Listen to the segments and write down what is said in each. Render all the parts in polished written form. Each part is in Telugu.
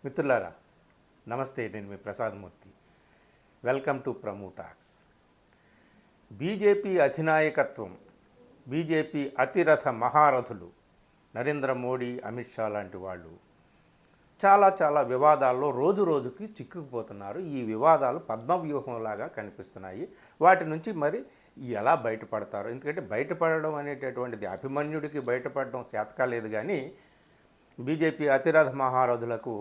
మిత్రులారా, నమస్తే. నేను మీ Prasadamurthy. Welcome to Pramu talks. BJP అధినాయకత్వం, బీజేపీ అతిరథ మహారథులు నరేంద్ర మోడీ, అమిత్ షా లాంటి వాళ్ళు చాలా వివాదాల్లో రోజు రోజుకి చిక్కుకుపోతున్నారు. ఈ వివాదాలు పద్మవ్యూహంలాగా కనిపిస్తున్నాయి. వాటి నుంచి మరి ఎలా బయటపడతారు? ఎందుకంటే బయటపడడం అనేటటువంటిది అభిమన్యుడికి బయటపడడం చేతకాలేదు, కానీ బీజేపీ అతిరథ మహారథులకు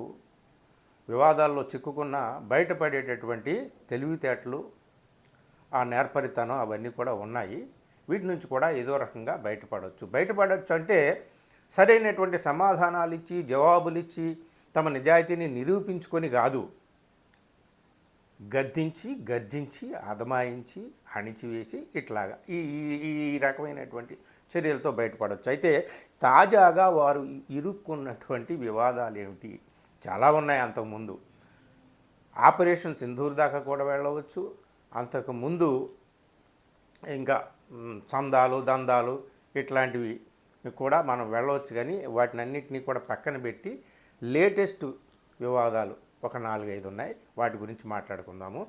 వివాదాల్లో చిక్కుకున్న బయటపడేటటువంటి తెలివితేటలు, ఆ నేర్పరితనం అవన్నీ కూడా ఉన్నాయి. వీటి నుంచి కూడా ఏదో రకంగా బయటపడవచ్చు అంటే సరైనటువంటి సమాధానాలు ఇచ్చి, జవాబులు ఇచ్చి, తమ నిజాయితీని నిరూపించుకొని కాదు, గర్జించి అదమాయించి అణిచివేసి ఇట్లాగా ఈ ఈ రకమైనటువంటి చర్యలతో బయటపడవచ్చు. అయితే తాజాగా వారు ఇరుక్కున్నటువంటి వివాదాలు ఏమిటి? చాలా ఉన్నాయి. అంతకుముందు ఆపరేషన్ సింధూర్ దాకా కూడా వెళ్ళవచ్చు. అంతకుముందు ఇంకా చందాలు, దందాలు ఇట్లాంటివి కూడా మనం వెళ్ళవచ్చు. కానీ వాటిని అన్నింటినీ కూడా పక్కన పెట్టి లేటెస్ట్ వివాదాలు ఒక 4-5 ఉన్నాయి. వాటి గురించి మాట్లాడుకుందాము.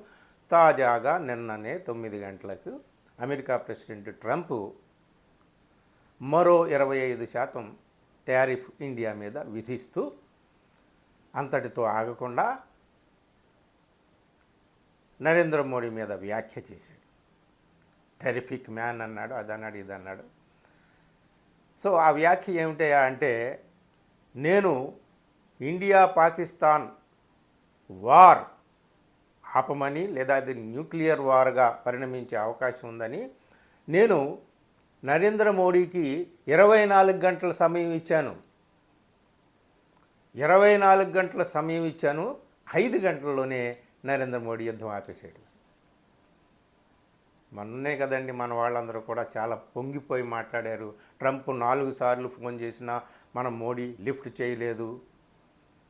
తాజాగా నిన్ననే 9 గంటలకు అమెరికా ప్రెసిడెంట్ ట్రంప్ మరో 25% టారిఫ్ ఇండియా మీద విధిస్తూ అంతటితో ఆగకుండా నరేంద్ర మోడీ మీద వ్యాఖ్య చేశాడు. టెరిఫిక్ మ్యాన్ అన్నాడు, అదన్నాడు, ఇదన్నాడు. సో ఆ వ్యాఖ్య ఏమిటయా అంటే, నేను ఇండియా పాకిస్తాన్ వార్ ఆపమని, లేదా అది న్యూక్లియర్ వార్గా పరిణమించే అవకాశం ఉందని నేను నరేంద్ర మోడీకి 24 గంటల సమయం ఇచ్చాను. 24 గంటల సమయం ఇచ్చాను. 5 గంటల్లోనే నరేంద్ర మోడీ యుద్ధం ఆపేసాడు. మొన్నే కదండి మన వాళ్ళందరూ కూడా చాలా పొంగిపోయి మాట్లాడారు. ట్రంప్ 4 సార్లు ఫోన్ చేసినా మన మోడీ లిఫ్ట్ చేయలేదు.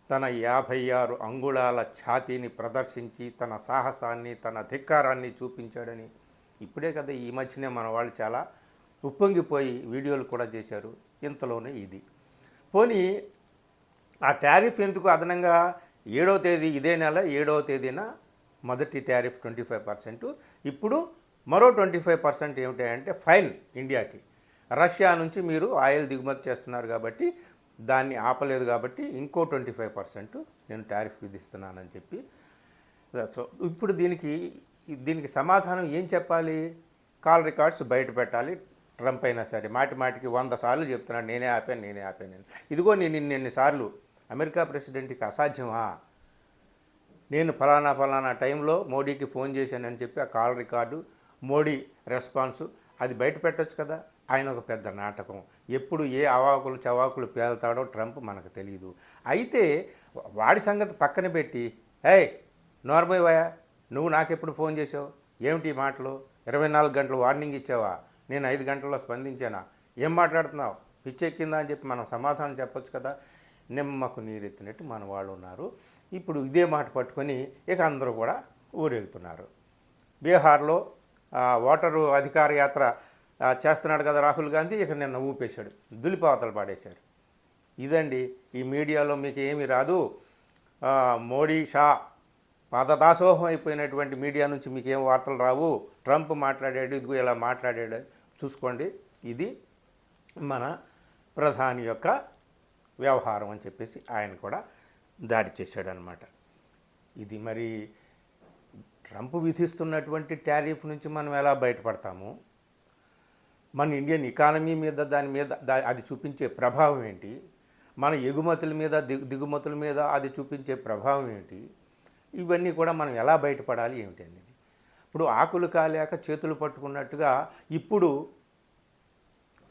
తన 56 అంగుళాల ఛాతీని ప్రదర్శించి తన సాహసాన్ని, తన ధిక్కారాన్ని చూపించాడని ఇప్పుడే కదా, ఈ మధ్యనే మన వాళ్ళు చాలా ఉప్పొంగిపోయి వీడియోలు కూడా చేశారు. ఇంతలోనే ఇది పోనీ ఆ టారిఫ్ ఎందుకు అదనంగా 7వ తేదీ, ఇదే నెల 7వ తేదీన మొదటి టారిఫ్ 25%, ఇప్పుడు మరో 25% ఏమిటంటే ఫైన్ ఇండియాకి. రష్యా నుంచి మీరు ఆయిల్ దిగుమతి చేస్తున్నారు కాబట్టి, దాన్ని ఆపలేదు కాబట్టి ఇంకో 25% నేను టారిఫ్ విధిస్తున్నానని చెప్పి. సో ఇప్పుడు దీనికి సమాధానం ఏం చెప్పాలి? కాల్ రికార్డ్స్ బయట పెట్టాలి. ట్రంప్ అయినా సరే మాటికి 100 సార్లు చెప్తున్నాడు, నేనే ఆపాను. ఇదిగో నేను ఇన్నిసార్లు. అమెరికా ప్రెసిడెంట్కి అసాధ్యమా? నేను ఫలానా టైంలో మోడీకి ఫోన్ చేశానని చెప్పి ఆ కాల్ రికార్డు, మోడీ రెస్పాన్సు అది బయట పెట్టచ్చు కదా. ఆయన ఒక పెద్ద నాటకం. ఎప్పుడు ఏ అవాకులు చవాకులు పేల్తాడో ట్రంప్ మనకు తెలియదు. అయితే వాడి సంగతి పక్కన పెట్టి, ఏయ్ నోర్మోయ్, నువ్వు నాకెప్పుడు ఫోన్ చేసావు? ఏమిటి మాటలు? 24 గంటలు వార్నింగ్ ఇచ్చావా? నేను 5 గంటల్లో స్పందించానా? ఏం మాట్లాడుతున్నావు? పిచ్చెక్కిందా అని చెప్పి మనం సమాధానం చెప్పొచ్చు కదా. నిమ్మకు నీరెత్తినట్టు మన వాళ్ళు ఉన్నారు. ఇప్పుడు ఇదే మాట పట్టుకొని ఇక అందరూ కూడా ఊరేగుతున్నారు. బీహార్లో ఓటరు అధికార యాత్ర చేస్తున్నాడు కదా రాహుల్ గాంధీ, ఇక నిన్న ఊపేశాడు, దులిపావతలు పాడేశారు. ఇదండి ఈ మీడియాలో మీకు ఏమీ రాదు. మోడీ, షా పాదదాసోహం అయిపోయినటువంటి మీడియా నుంచి మీకేం వార్తలు రావు. ట్రంప్ మాట్లాడాడు, ఇదిగో ఇలా మాట్లాడాడు, చూసుకోండి, ఇది మన ప్రధాని యొక్క వ్యవహారం అని చెప్పేసి ఆయన కూడా దాడి చేశాడు అనమాట. ఇది మరి ట్రంప్ విధిస్తున్నటువంటి టారిఫ్ నుంచి మనం ఎలా బయటపడతాము? మన ఇండియన్ ఎకానమీ మీద, దాని మీద అది చూపించే ప్రభావం ఏంటి? మన ఎగుమతుల మీద, దిగుమతుల మీద అది చూపించే ప్రభావం ఏంటి? ఇవన్నీ కూడా మనం ఎలా బయటపడాలి ఏమిటి అనేది. ఇప్పుడు ఆకులు కాలేక చేతులు పట్టుకున్నట్టుగా ఇప్పుడు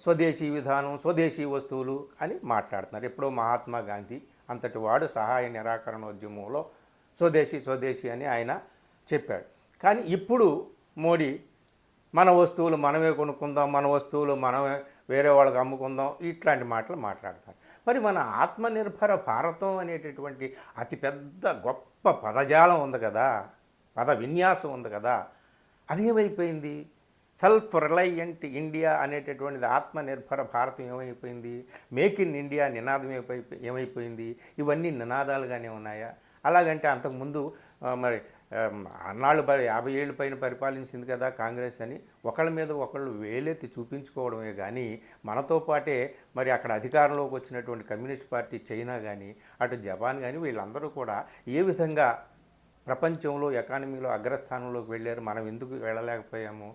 స్వదేశీ విధానం, స్వదేశీ వస్తువులు అని మాట్లాడుతున్నారు. ఎప్పుడో మహాత్మా గాంధీ అంతటి వాడు సహాయ నిరాకరణోద్యమంలో స్వదేశీ అని ఆయన చెప్పాడు. కానీ ఇప్పుడు మోడీ మన వస్తువులు మనమే కొనుక్కుందాం, మన వస్తువులు మనమే వేరే వాళ్ళకి అమ్ముకుందాం, ఇట్లాంటి మాటలు మాట్లాడతారు. మరి మన ఆత్మనిర్భర భారతం అనేటటువంటి అతిపెద్ద గొప్ప పదజాలం ఉంది కదా, పద విన్యాసం ఉంది కదా, అదేమైపోయింది? సెల్ఫ్ రిలయంట్ ఇండియా అనేటటువంటిది, ఆత్మనిర్భర భారతం ఏమైపోయింది, మేక్ ఇన్ ఇండియా నినాదం ఏమైపోయింది, ఇవన్నీ నినాదాలుగానే ఉన్నాయా? అలాగంటే అంతకుముందు మరి అన్నాళ్ళు 50 ఏళ్ళు పైన పరిపాలించింది కదా కాంగ్రెస్ అని ఒకళ్ళ మీద ఒకళ్ళు వేలెత్తి చూపించుకోవడమే కానీ, మనతో పాటే మరి అక్కడ అధికారంలోకి వచ్చినటువంటి కమ్యూనిస్ట్ పార్టీ చైనా కానీ, అటు జపాన్ కానీ, వీళ్ళందరూ కూడా ఏ విధంగా ప్రపంచంలో ఎకానమీలో అగ్రస్థానంలోకి వెళ్ళారు, మనం ఎందుకు వెళ్ళలేకపోయాము?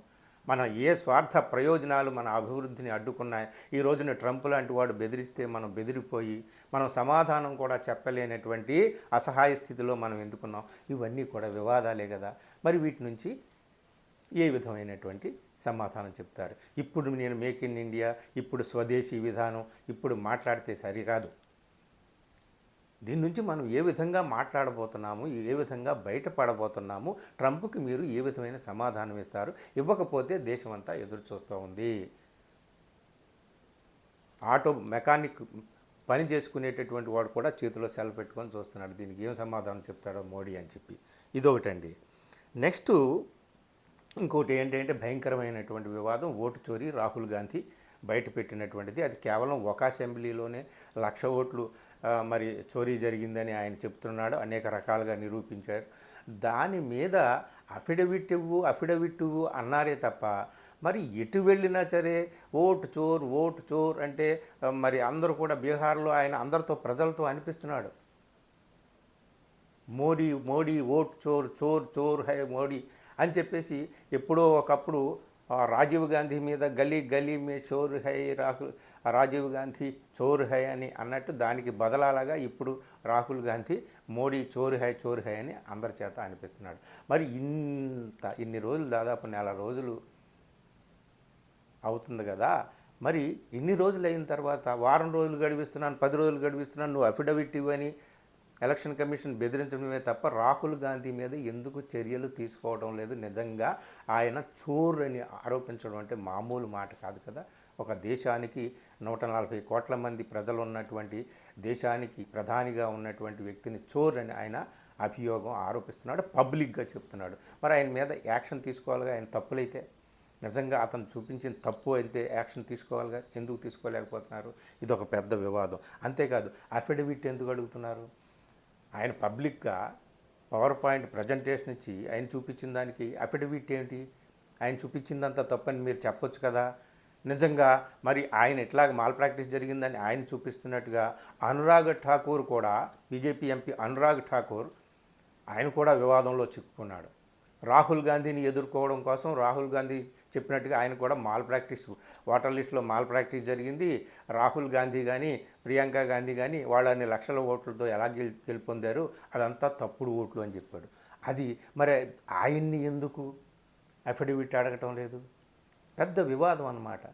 మన ఏ స్వార్థ ప్రయోజనాలు మన అభివృద్ధిని అడ్డుకున్నాయి? ఈ రోజున ట్రంప్ లాంటి వాడు బెదిరిస్తే మనం బెదిరిపోయి మనం సమాధానం కూడా చెప్పలేనటువంటి అసహాయ స్థితిలో మనం ఎందుకున్నాం? ఇవన్నీ కూడా వివాదాలే కదా. మరి వీటి నుంచి ఏ విధమైనటువంటి సమాధానం చెప్తారు? ఇప్పుడు నేను మేక్ ఇన్ ఇండియా, ఇప్పుడు స్వదేశీ విధానం, ఇప్పుడు మాట్లాడితే సరికాదు. దీని నుంచి మనం ఏ విధంగా మాట్లాడబోతున్నాము, ఏ విధంగా బయటపడబోతున్నాము, ట్రంప్కి మీరు ఏ విధమైన సమాధానం ఇస్తారు? ఇవ్వకపోతే దేశమంతా ఎదురు చూస్తూ ఉంది. ఆటో మెకానిక్ పని చేసుకునేటటువంటి వాడు కూడా చేతిలో సెల్ పెట్టుకొని చూస్తున్నాడు, దీనికి ఏం సమాధానం చెప్తాడో మోడీ అని చెప్పి. ఇదొకటండి. నెక్స్ట్ ఇంకోటి ఏంటంటే భయంకరమైనటువంటి వివాదం ఓటు చోరీ. రాహుల్ గాంధీ బయట పెట్టినటువంటిది, అది కేవలం ఒక అసెంబ్లీలోనే 1,00,000 ఓట్లు మరి చోరీ జరిగిందని ఆయన చెప్తున్నాడు, అనేక రకాలుగా నిరూపించాడు. దాని మీద అఫిడవిట్ ఇవ్వు అన్నారే తప్ప మరి ఎటు వెళ్ళినా సరే ఓటు చోర్ అంటే మరి అందరూ కూడా బీహార్లో ఆయన అందరితో ప్రజలతో అనిపిస్తున్నాడు. మోడీ ఓట్ చోర్ హై మోడీ అని చెప్పేసి ఎప్పుడో ఒకప్పుడు రాజీవ్ గాంధీ మీద గలీ మే చోర్ హై రాజీవ్ గాంధీ చోర్ హై అని అన్నట్టు దానికి బదలాగా ఇప్పుడు రాహుల్ గాంధీ మోడీ చోర్ హై అని అందరి చేత అనిపిస్తున్నాడు. మరి ఇన్ని రోజులు, దాదాపు 1 రోజులు అవుతుంది కదా. మరి ఇన్ని రోజులు అయిన తర్వాత వారం రోజులు గడిపిస్తున్నాను, 10 రోజులు గడిపిస్తున్నాను, నువ్వు అఫిడవిట్ ఇవ్వని ఎలక్షన్ కమిషన్ బెదిరించడమే తప్ప రాహుల్ గాంధీ మీద ఎందుకు చర్యలు తీసుకోవడం లేదు? నిజంగా ఆయన చోర్ అని ఆరోపించడం అంటే మామూలు మాట కాదు కదా. ఒక దేశానికి 140 కోట్ల మంది ప్రజలు ఉన్నటువంటి దేశానికి ప్రధానిగా ఉన్నటువంటి వ్యక్తిని చోర్ అని ఆయన అభియోగం ఆరోపిస్తున్నాడు, పబ్లిక్గా చెప్తున్నాడు. మరి ఆయన మీద యాక్షన్ తీసుకోవాలిగా. ఆయన తప్పులైతే, నిజంగా అతను చూపించిన తప్పు అయితే యాక్షన్ తీసుకోవాలిగా, ఎందుకు తీసుకోలేకపోతున్నారు? ఇది ఒక పెద్ద వివాదం. అంతేకాదు అఫిడవిట్ ఎందుకు అడుగుతున్నారు? ఆయన పబ్లిక్గా పవర్ పాయింట్ ప్రజెంటేషన్ ఇచ్చి ఆయన చూపించిన దానికి అఫిడవిట్ ఏంటి? ఆయన చూపించిందంతా తప్పని మీరు చెప్పొచ్చు కదా. నిజంగా మరి ఆయన ఎట్లాగ మాల్ ప్రాక్టీస్ జరిగిందని ఆయన చూపిస్తున్నట్టుగా అనురాగ్ ఠాకూర్ కూడా, బీజేపీ ఎంపీ అనురాగ్ ఠాకూర్, ఆయన కూడా వివాదంలో చిక్కుకున్నాడు. రాహుల్ గాంధీని ఎదుర్కోవడం కోసం రాహుల్ గాంధీ చెప్పినట్టుగా ఆయన కూడా మాల్ ప్రాక్టీస్, ఓటర్ లిస్టులో మాల్ ప్రాక్టీస్ జరిగింది. రాహుల్ గాంధీ కానీ ప్రియాంక గాంధీ కానీ వాళ్ళని లక్షల ఓట్లతో ఎలా గెలుపొందారు, అదంతా తప్పుడు ఓట్లు అని చెప్పాడు. అది మరి ఆయన్ని ఎందుకు అఫిడవిట్ అడగటం లేదు? పెద్ద వివాదం అన్నమాట.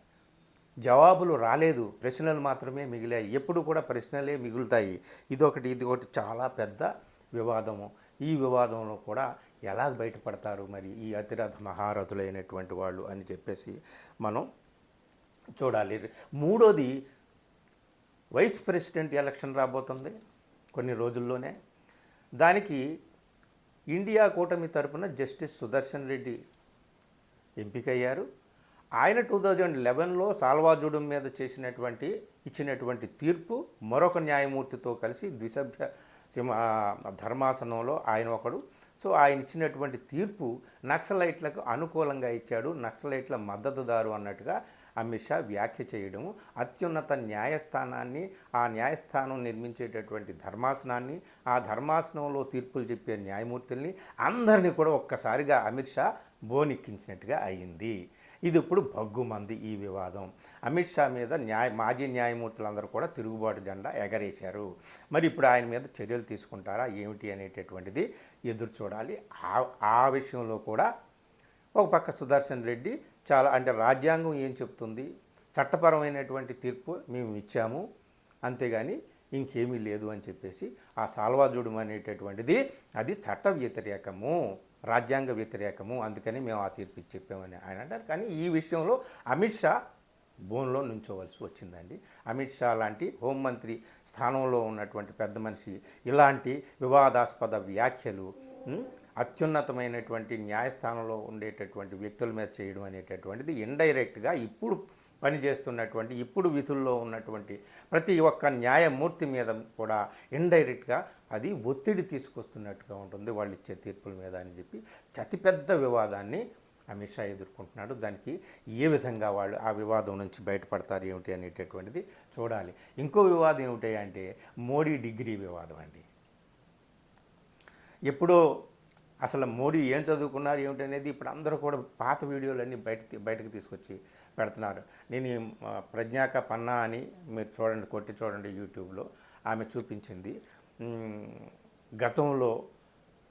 జవాబులు రాలేదు, ప్రశ్నలు మాత్రమే మిగిలాయి. ఎప్పుడు కూడా ప్రశ్నలే మిగులుతాయి. ఇదొకటి చాలా పెద్ద వివాదము. ఈ వివాదంలో కూడా ఎలా బయటపడతారు మరి ఈ అతిరథ మహారథులైనటువంటి వాళ్ళు అని చెప్పేసి మనం చూడాలి. మూడోది, వైస్ ప్రెసిడెంట్ ఎలక్షన్ రాబోతుంది కొన్ని రోజుల్లోనే. దానికి ఇండియా కూటమి తరపున జస్టిస్ సుదర్శన్ రెడ్డి ఎంపికయ్యారు. ఆయన 2011లో సాల్వాజుడం మీద ఇచ్చినటువంటి తీర్పు మరొక న్యాయమూర్తితో కలిసి ద్విసభ్య ధర్మాసనంలో ఆయన ఒకడు. సో ఆయన ఇచ్చినటువంటి తీర్పు నక్సలైట్లకు అనుకూలంగా ఇచ్చాడు, నక్సలైట్ల మద్దతుదారు అన్నట్టుగా అమిత్ షా వ్యాఖ్య చేయడము, అత్యున్నత న్యాయస్థానాన్ని, ఆ న్యాయస్థానం నిర్మించేటటువంటి ధర్మాసనాన్ని, ఆ ధర్మాసనంలో తీర్పులు చెప్పే న్యాయమూర్తుల్ని అందరినీ కూడా ఒక్కసారిగా అమిత్ షా బోనెక్కించినట్టుగా అయింది. ఇది ఇప్పుడు భగ్గుమంది ఈ వివాదం. అమిత్ షా మీద మాజీ న్యాయమూర్తులందరూ కూడా తిరుగుబాటు జెండా ఎగరేశారు. మరి ఇప్పుడు ఆయన మీద చర్యలు తీసుకుంటారా ఏమిటి అనేటటువంటిది ఎదురు చూడాలి. ఆ విషయంలో కూడా ఒక పక్క సుదర్శన్ రెడ్డి చాలా అంటే రాజ్యాంగం ఏం చెప్తుంది, చట్టపరమైనటువంటి తీర్పు మేము ఇచ్చాము, అంతేగాని ఇంకేమీ లేదు అని చెప్పేసి ఆ సాల్వాజుడం అనేటటువంటిది అది చట్ట వ్యతిరేకము, రాజ్యాంగ వ్యతిరేకము, అందుకని మేము ఆ తీర్పు ఇచ్చి చెప్పామని ఆయన అంటారు. కానీ ఈ విషయంలో అమిత్ షా బోన్లో నుంచోవలసి వచ్చిందండి. అమిత్ షా లాంటి హోంమంత్రి స్థానంలో ఉన్నటువంటి పెద్ద మనిషి ఇలాంటి వివాదాస్పద వ్యాఖ్యలు అత్యున్నతమైనటువంటి న్యాయస్థానంలో ఉండేటటువంటి వ్యక్తుల మీద చేయడం అనేటటువంటిది ఇండైరెక్ట్గా ఇప్పుడు పనిచేస్తున్నటువంటి ఇప్పుడు విధుల్లో ఉన్నటువంటి ప్రతి ఒక్క న్యాయమూర్తి మీద కూడా ఇండైరెక్ట్గా అది ఒత్తిడి తీసుకొస్తున్నట్టుగా ఉంటుంది వాళ్ళు ఇచ్చే తీర్పుల మీద అని చెప్పి అతిపెద్ద వివాదాన్ని అమిత్ షా ఎదుర్కొంటున్నాడు. దానికి ఏ విధంగా వాళ్ళు ఆ వివాదం నుంచి బయటపడతారు ఏమిటి అనేటటువంటిది చూడాలి. ఇంకో వివాదం ఏమిటి అంటే మోడీ డిగ్రీ వివాదం అండి. ఎప్పుడో అసలు మోడీ ఏం చదువుకున్నారు ఏమిటి అనేది ఇప్పుడు అందరూ కూడా పాత వీడియోలన్నీ బయటకు తీసుకొచ్చి పెడుతున్నారు. నేను ప్రజ్ఞాక పన్నా అని మీరు చూడండి, కొట్టి చూడండి యూట్యూబ్లో, ఆమె చూపించింది. గతంలో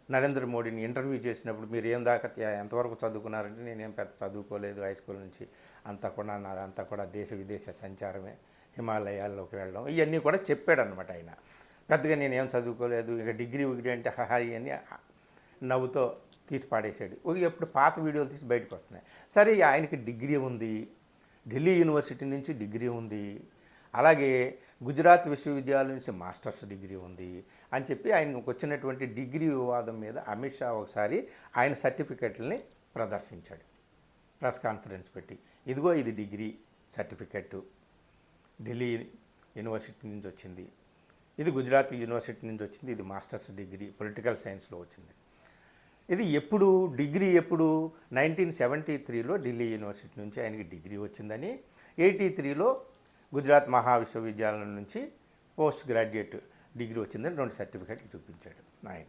నరేంద్ర మోడీని ఇంటర్వ్యూ చేసినప్పుడు మీరు ఏం దాకా ఎంతవరకు చదువుకున్నారంటే నేనేం పెద్ద చదువుకోలేదు, హై స్కూల్ నుంచి అంతా కూడా దేశ విదేశ సంచారమే, హిమాలయాల్లోకి వెళ్ళడం ఇవన్నీ కూడా చెప్పాడనమాట ఆయన. పెద్దగా నేనేం చదువుకోలేదు, ఇక డిగ్రీ అంటే హాయి అని నవ్వుతో తీసి పాడేశాడు. ఎప్పుడు పాత వీడియోలు తీసి బయటకు వస్తున్నాయి. సరే, ఆయనకి డిగ్రీ ఉంది, ఢిల్లీ యూనివర్సిటీ నుంచి డిగ్రీ ఉంది, అలాగే గుజరాత్ విశ్వవిద్యాలయం నుంచి మాస్టర్స్ డిగ్రీ ఉంది అని చెప్పి ఆయనకు వచ్చినటువంటి డిగ్రీ వివాదం మీద అమిత్ షా ఒకసారి ఆయన సర్టిఫికెట్లని ప్రదర్శించాడు ప్రెస్ కాన్ఫరెన్స్ పెట్టి. ఇదిగో ఇది డిగ్రీ సర్టిఫికెట్, ఢిల్లీ యూనివర్సిటీ నుంచి వచ్చింది, ఇది గుజరాత్ యూనివర్సిటీ నుంచి వచ్చింది, ఇది మాస్టర్స్ డిగ్రీ పొలిటికల్ సైన్స్లో వచ్చింది. ఇది డిగ్రీ ఎప్పుడు 1973లో ఢిల్లీ యూనివర్సిటీ నుంచి ఆయనకి డిగ్రీ వచ్చిందని, 83లో గుజరాత్ మహావిశ్వవిద్యాలయం నుంచి పోస్ట్ గ్రాడ్యుయేట్ డిగ్రీ వచ్చిందని 2 సర్టిఫికెట్లు చూపించాడు ఆయన.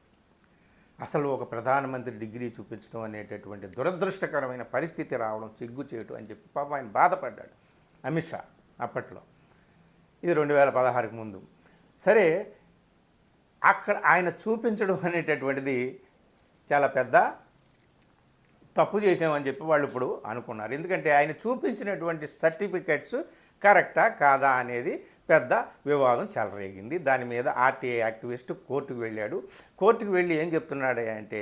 అసలు ఒక ప్రధానమంత్రి డిగ్రీ చూపించడం అనేటటువంటి దురదృష్టకరమైన పరిస్థితి రావడం, సిగ్గు చేయటం అని చెప్పి పాపం ఆయన బాధపడ్డాడు అమిత్ షా అప్పట్లో. ఇది 2016కి ముందు. సరే, అక్కడ ఆయన చూపించడం అనేటటువంటిది చాలా పెద్ద తప్పు చేసామని చెప్పి వాళ్ళు ఇప్పుడు అనుకున్నారు. ఎందుకంటే ఆయన చూపించినటువంటి సర్టిఫికెట్స్ కరెక్టా కాదా అనేది పెద్ద వివాదం చెలరేగింది. దాని మీద ఆర్టీఐ యాక్టివిస్ట్ కోర్టుకు వెళ్ళాడు. కోర్టుకు వెళ్ళి ఏం చెప్తున్నాడు అంటే,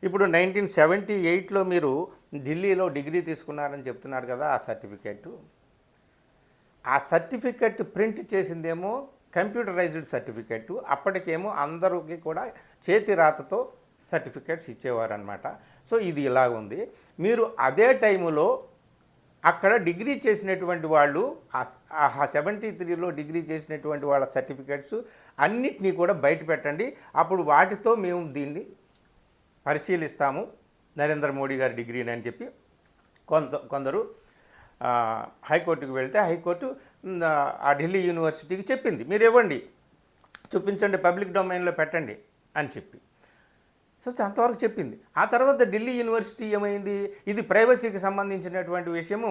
ఇప్పుడు 1978లో మీరు ఢిల్లీలో డిగ్రీ తీసుకున్నారని చెప్తున్నారు కదా, ఆ సర్టిఫికెట్ ప్రింట్ చేసిందేమో కంప్యూటరైజ్డ్ సర్టిఫికెట్. అప్పటికేమో అందరికీ కూడా చేతి రాతతో సర్టిఫికెట్స్ ఇచ్చేవారనమాట. సో ఇది ఇలాగ ఉంది. మీరు అదే టైములో అక్కడ డిగ్రీ చేసినటువంటి వాళ్ళు, 73లో డిగ్రీ చేసినటువంటి వాళ్ళ సర్టిఫికెట్స్ అన్నిటినీ కూడా బయట పెట్టండి, అప్పుడు వాటితో మేము దీన్ని పరిశీలిస్తాము నరేంద్ర మోడీ గారి డిగ్రీని అని చెప్పి కొందరు హైకోర్టుకు వెళ్తే హైకోర్టు ఆ ఢిల్లీ యూనివర్సిటీకి చెప్పింది, మీరు ఇవ్వండి, చూపించండి, పబ్లిక్ డొమైన్లో పెట్టండి అని చెప్పి. సో అంతవరకు చెప్పింది. ఆ తర్వాత ఢిల్లీ యూనివర్సిటీ ఏమైంది, ఇది ప్రైవసీకి సంబంధించినటువంటి విషయము,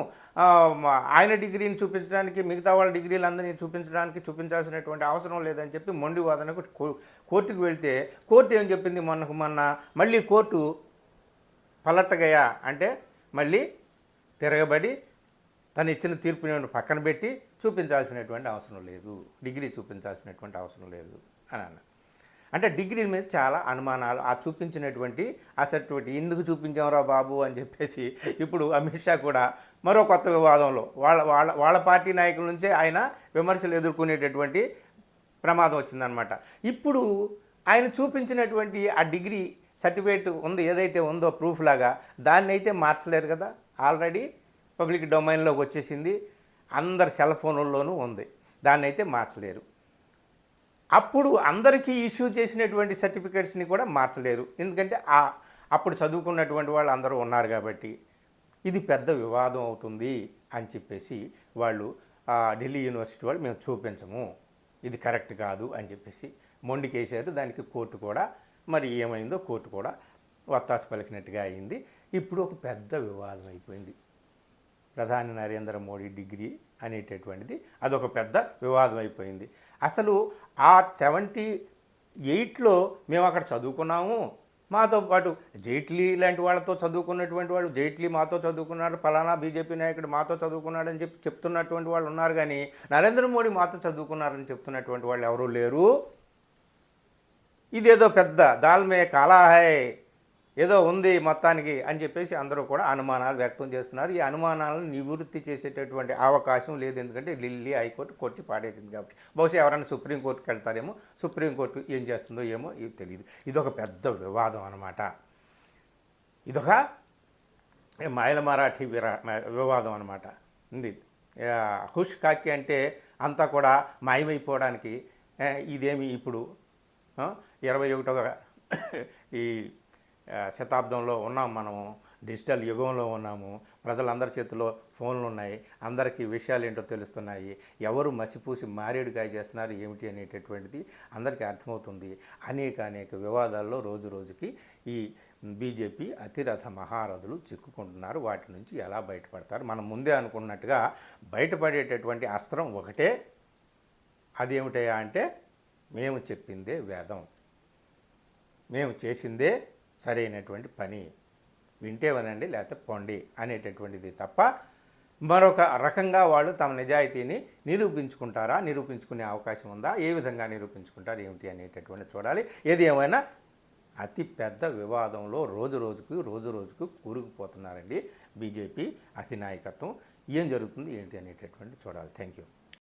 ఆయన డిగ్రీని చూపించడానికి మిగతా వాళ్ళ డిగ్రీలందరినీ చూపించాల్సినటువంటి అవసరం లేదని చెప్పి మొండి వాదనకు కోర్టుకు వెళ్తే కోర్టు ఏం చెప్పింది, మొన్న మళ్ళీ కోర్టు పలట్టగయా అంటే మళ్ళీ తిరగబడి తను ఇచ్చిన తీర్పుని పక్కన పెట్టి చూపించాల్సినటువంటి అవసరం లేదు, డిగ్రీ చూపించాల్సినటువంటి అవసరం లేదు అని అన్న. అంటే డిగ్రీ మీద చాలా అనుమానాలు, ఆ చూపించినటువంటి అసెట్టువంటి ఎందుకు చూపించాంరా బాబు అని చెప్పేసి ఇప్పుడు అమిత్ షా కూడా మరో కొత్త వివాదంలో వాళ్ళ పార్టీ నాయకుల నుంచే ఆయన విమర్శలు ఎదుర్కొనేటటువంటి ప్రమాదం వచ్చిందనమాట. ఇప్పుడు ఆయన చూపించినటువంటి ఆ డిగ్రీ సర్టిఫికేట్ ఉంది ఏదైతే ఉందో ప్రూఫ్ లాగా, దాన్ని అయితే మార్చలేరు కదా, ఆల్రెడీ పబ్లిక్ డొమైన్లోకి వచ్చేసింది, అందరి సెల్ ఫోన్లలోనూ ఉంది, దాన్ని అయితే మార్చలేరు. అప్పుడు అందరికీ ఇష్యూ చేసినటువంటి సర్టిఫికేట్స్ని కూడా మార్చలేరు, ఎందుకంటే అప్పుడు చదువుకున్నటువంటి వాళ్ళు అందరూ ఉన్నారు కాబట్టి. ఇది పెద్ద వివాదం అవుతుంది అని చెప్పేసి వాళ్ళు ఢిల్లీ యూనివర్సిటీ వాళ్ళు మేము చూపించము, ఇది కరెక్ట్ కాదు అని చెప్పేసి మొండికేశారు. దానికి కోర్టు కూడా మరి ఏమైందో కోర్టు కూడా వత్తాసు పలికినట్టుగా అయింది. ఇప్పుడు ఒక పెద్ద వివాదం అయిపోయింది. ప్రధాని నరేంద్ర మోడీ డిగ్రీ అనేటటువంటిది అదొక పెద్ద వివాదం అయిపోయింది. అసలు ఆ 78లో మేము అక్కడ చదువుకున్నాము, మాతో పాటు జైట్లీ లాంటి వాళ్ళతో చదువుకున్నటువంటి వాళ్ళు, జైట్లీ మాతో చదువుకున్నాడు, ఫలానా బీజేపీ నాయకుడు మాతో చదువుకున్నాడని చెప్పి చెప్తున్నటువంటి వాళ్ళు ఉన్నారు, కానీ నరేంద్ర మోడీ మాతో చదువుకున్నారని చెప్తున్నటువంటి వాళ్ళు ఎవరూ లేరు. ఇదేదో పెద్ద దాల్మే కాలా హై, ఏదో ఉంది మొత్తానికి అని చెప్పేసి అందరూ కూడా అనుమానాలు వ్యక్తం చేస్తున్నారు. ఈ అనుమానాలను నివృత్తి చేసేటటువంటి అవకాశం లేదు, ఎందుకంటే ఢిల్లీ హైకోర్టు కొట్టి పాడేసింది కాబట్టి. బహుశా ఎవరైనా సుప్రీంకోర్టుకి వెళ్తారేమో, సుప్రీంకోర్టు ఏం చేస్తుందో ఏమో ఇది తెలియదు. ఇది ఒక పెద్ద వివాదం అన్నమాట. ఇదొక మైల మరాఠీ వివాదం అనమాట. ఉంది హుష్ కాకి అంటే అంతా కూడా మాయమైపోవడానికి ఇదేమి ఇప్పుడు 21వ ఈ శతాబ్దంలో ఉన్నాం మనము, డిజిటల్ యుగంలో ఉన్నాము, ప్రజలందరి చేతిలో ఫోన్లు ఉన్నాయి, అందరికీ విషయాలు ఏంటో తెలుస్తున్నాయి, ఎవరు మసిపూసి మారేడుకాయ చేస్తున్నారు ఏమిటి అనేటటువంటిది అందరికీ అర్థమవుతుంది. అనేక వివాదాల్లో రోజు రోజుకి ఈ బీజేపీ అతిరథ మహారథులు చిక్కుకుంటున్నారు. వాటి నుంచి ఎలా బయటపడతారు? మనం ముందే అనుకున్నట్టుగా బయటపడేటటువంటి అస్త్రం ఒకటే, అదేమిటయా అంటే మేము చెప్పిందే వేదం, మేము చేసిందే సరైనటువంటి పని, వింటే వినండి లేకపోతే పొండి అనేటటువంటిది తప్ప మరొక రకంగా వాళ్ళు తమ నిజాయితీని నిరూపించుకుంటారా, నిరూపించుకునే అవకాశం ఉందా, ఏ విధంగా నిరూపించుకుంటారు ఏమిటి అనేటటువంటి చూడాలి. ఏది ఏమైనా అతి పెద్ద వివాదంలో రోజు రోజుకు కూరుకుపోతున్నారండి బీజేపీ అధినాయకత్వం. ఏం జరుగుతుంది ఏంటి అనేటటువంటి చూడాలి. Thank you.